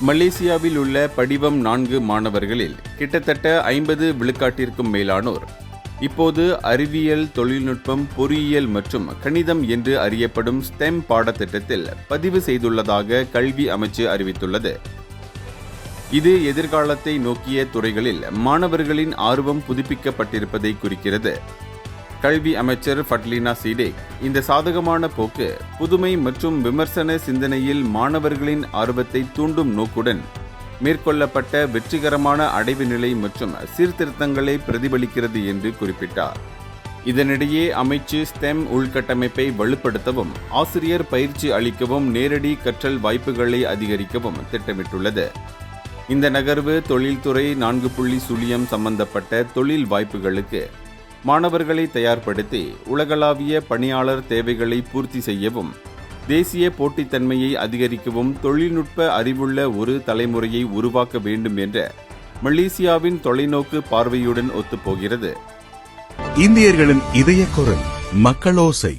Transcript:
மலேசியாவில் உள்ள படிவம் 4 மாணவர்களில் கிட்டத்தட்ட 50 விழுக்காட்டிற்கும் மேலானோர் இப்போது அறிவியல், தொழில்நுட்பம், பொறியியல் மற்றும் கணிதம் என்று அறியப்படும் ஸ்டெம் பாடத்திட்டத்தில் பதிவு செய்துள்ளதாக கல்வி அமைச்சு அறிவித்துள்ளது. இது எதிர்காலத்தை நோக்கிய துறைகளில் மாணவர்களின் ஆர்வம் புதுப்பிக்கப்பட்டிருப்பதை குறிக்கிறது. கல்வி அமைச்சர் ஃபட்லினா சீடேக் இந்த சாதகமான போக்கு புதுமை மற்றும் விமர்சன சிந்தனையில் மாணவர்களின் ஆர்வத்தை தூண்டும் நோக்குடன் மேற்கொள்ளப்பட்ட வெற்றிகரமான அடைவு நிலை மற்றும் சீர்திருத்தங்களை பிரதிபலிக்கிறது என்று குறிப்பிட்டார். இதனிடையே அமைச்சு ஸ்டெம் உள்கட்டமைப்பை வலுப்படுத்தவும், ஆசிரியர் பயிற்சி அளிக்கவும், நேரடி கற்றல் வாய்ப்புகளை அதிகரிக்கவும் திட்டமிட்டுள்ளது. இந்த நகர்வு தொழில்துறை 4.0 சம்பந்தப்பட்ட தொழில் வாய்ப்புகளுக்கு மாணவர்களை தயார்படுத்தி உலகளாவிய பணியாளர் தேவைகளை பூர்த்தி செய்யவும், தேசிய போட்டித்தன்மையை அதிகரிக்கவும், தொழில்நுட்ப அறிவுள்ள ஒரு தலைமுறையை உருவாக்க வேண்டும் என்ற மலேசியாவின் தொலைநோக்கு பார்வையுடன் ஒத்துப்போகிறது. இந்தியர்களின் இதய குரல் மக்களோசை.